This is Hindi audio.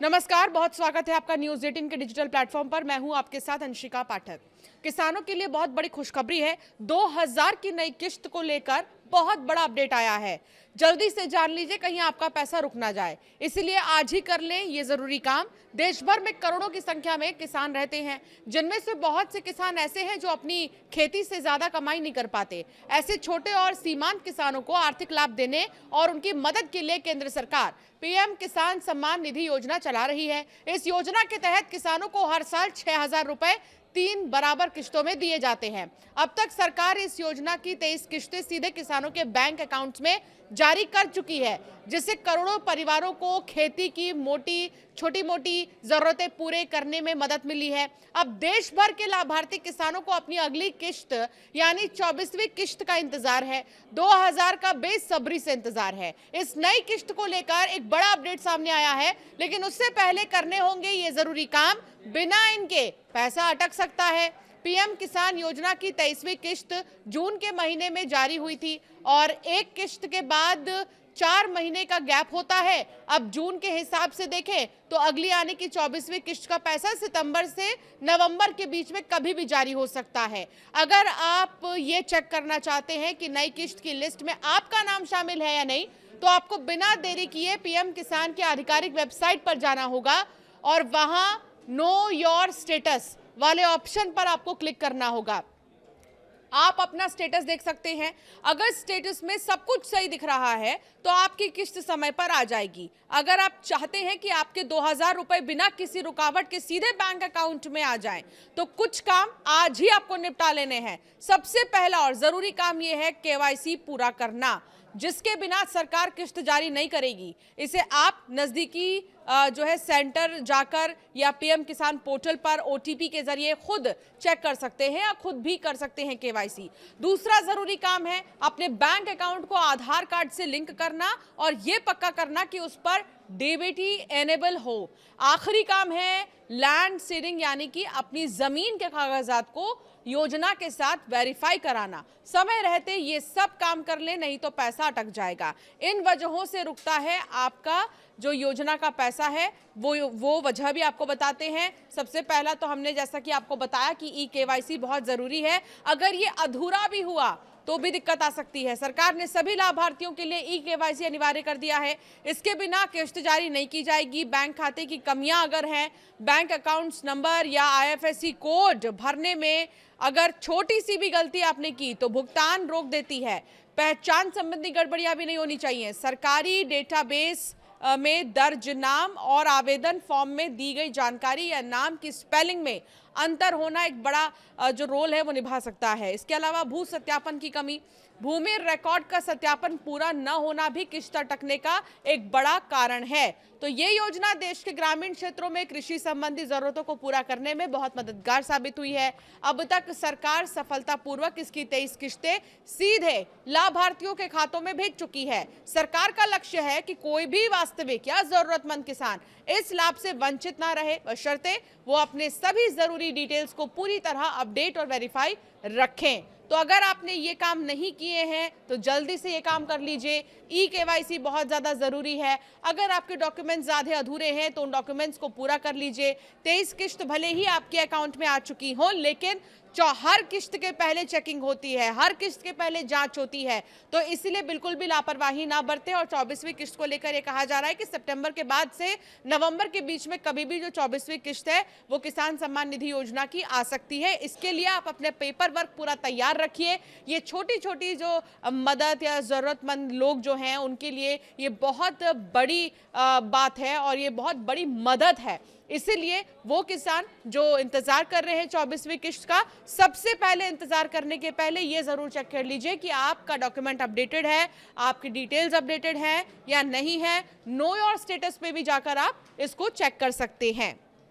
नमस्कार, बहुत स्वागत है आपका न्यूज़ 18 के डिजिटल प्लेटफॉर्म पर। मैं हूं आपके साथ अंशिका पाठक। किसानों के लिए बहुत बड़ी खुशखबरी है। 2000 की नई किश्त को लेकर बहुत बड़ा अपडेट आया है। जल्दी से जान लीजिए, कहीं आपका पैसा रुक ना जाए, इसलिए आज ही कर लें ये जरूरी काम। देश भर में करोड़ों की संख्या में किसान रहते हैं, जिनमें से बहुत से किसान ऐसे हैं जो अपनी खेती से ज्यादा कमाई नहीं कर पाते। ऐसे छोटे और सीमांत किसानों को आर्थिक लाभ देने और उनकी मदद के लिए केंद्र सरकार पीएम किसान सम्मान निधि योजना चला रही है। इस योजना के तहत किसानों को हर साल 6000 रुपए 3 बराबर किश्तों में दिए जाते हैं। अब तक सरकार इस योजना की 23 किश्तें सीधे किसानों के बैंक अकाउंट्स में जारी कर चुकी है, जिससे करोड़ों परिवारों को खेती की छोटी मोटी जरूरतें पूरे करने में मदद मिली है। अब देश भर के लाभार्थी किसानों को अपनी अगली किश्त यानी 24वीं किश्त का इंतजार है। 2000 का बेसब्री से इंतजार है। इस नई किश्त को लेकर एक बड़ा अपडेट सामने आया है, लेकिन उससे पहले करने होंगे ये जरूरी काम। बिना इनके पैसा अटक सकता है। पीएम किसान योजना की 23वीं किश्त जून के महीने में जारी हुई थी और एक किश्त के बाद 4 महीने का गैप होता है। अब जून के हिसाब से देखें तो अगली आने की 24वीं किश्त का पैसा सितंबर से नवंबर के बीच में कभी भी जारी हो सकता है। अगर आप ये चेक करना चाहते हैं कि नई किश्त की लिस्ट में आपका नाम शामिल है या नहीं, तो आपको बिना देरी किए पीएम किसान के आधिकारिक वेबसाइट पर जाना होगा और वहां नो योर स्टेटस वाले ऑप्शन पर आपको क्लिक करना होगा। आप अपना स्टेटस देख सकते हैं। अगर स्टेटस में सब कुछ सही दिख रहा है तो आपकी किश्त समय पर आ जाएगी। अगर आप चाहते हैं कि आपके 2000 रुपए बिना किसी रुकावट के सीधे बैंक अकाउंट में आ जाएं, तो कुछ काम आज ही आपको निपटा लेने हैं। सबसे पहला और जरूरी काम यह है केवाईसी पूरा करना, जिसके बिना सरकार किश्त जारी नहीं करेगी। इसे आप नजदीकी जो है सेंटर जाकर या पीएम किसान पोर्टल पर ओटीपी के जरिए खुद चेक कर सकते हैं या खुद भी कर सकते हैं केवाईसी। दूसरा जरूरी काम है अपने बैंक अकाउंट को आधार कार्ड से लिंक करना और ये पक्का करना कि उस पर डीबीटी एनेबल हो। आखिरी काम है लैंड सीडिंग, यानी कि अपनी जमीन के कागजात को योजना के साथ वेरीफाई कराना। समय रहते ये सब काम कर ले, नहीं तो पैसा अटक जाएगा। इन वजहों से रुकता है आपका जो योजना का पैसा है। वो वजह भी आपको बताते हैं। सबसे पहला तो हमने जैसा कि आपको बताया कि ई केवाईसी बहुत जरूरी है। अगर ये अधूरा भी हुआ तो भी दिक्कत आ सकती है। सरकार ने सभी लाभार्थियों के लिए ई केवाईसी अनिवार्य कर दिया है। इसके बिना किश्त जारी नहीं की जाएगी। बैंक खाते की कमियां अगर हैं, बैंक अकाउंट्स नंबर या आईएफएससी कोड भरने में अगर छोटी सी भी गलती आपने की तो भुगतान रोक देती है। पहचान संबंधी गड़बड़ियां भी नहीं होनी चाहिए। सरकारी डेटाबेस में दर्ज नाम और आवेदन फॉर्म में दी गई जानकारी या नाम की स्पेलिंग में अंतर होना एक बड़ा जो रोल है वो निभा सकता है। इसके अलावा भू सत्यापन की कमी, भूमि रिकॉर्ड का सत्यापन पूरा न होना भी किश्त अटकने का एक बड़ा कारण है। तो ये योजना देश के ग्रामीण क्षेत्रों में कृषि संबंधी जरूरतों को पूरा करने में बहुत मददगार साबित हुई है। अब तक सरकार सफलतापूर्वक इसकी 23 किश्तें सीधे लाभार्थियों के खातों में भेज चुकी है। सरकार का लक्ष्य है कि कोई भी वास्तविक या जरूरतमंद किसान इस लाभ से वंचित ना रहे, बशर्ते वो अपने सभी जरूरी डिटेल्स को पूरी तरह अपडेट और वेरीफाई रखें। तो अगर आपने ये काम नहीं किए हैं तो जल्दी से ये काम कर लीजिए। ई केवाईसी बहुत ज़्यादा ज़रूरी है। अगर आपके डॉक्यूमेंट्स ज़्यादा अधूरे हैं तो उन डॉक्यूमेंट्स को पूरा कर लीजिए। 23 किश्त भले ही आपके अकाउंट में आ चुकी हो, लेकिन हर किश्त के पहले चेकिंग होती है, हर किश्त के पहले जांच होती है। तो इसलिए बिल्कुल भी लापरवाही ना बरतें। और 24वीं किश्त को लेकर ये कहा जा रहा है कि सितंबर के बाद से नवंबर के बीच में कभी भी जो 24वीं किश्त है वो किसान सम्मान निधि योजना की आ सकती है। इसके लिए आप अपने पेपर वर्क पूरा तैयार रखिए। ये छोटी छोटी जो मदद या ज़रूरतमंद लोग जो हैं उनके लिए ये बहुत बड़ी बात है और ये बहुत बड़ी मदद है। इसीलिए वो किसान जो इंतजार कर रहे हैं 24वीं किश्त का, सबसे पहले इंतजार करने के पहले ये जरूर चेक कर लीजिए कि आपका डॉक्यूमेंट अपडेटेड है, आपकी डिटेल्स अपडेटेड है या नहीं है। नो योर स्टेटस पे भी जाकर आप इसको चेक कर सकते हैं।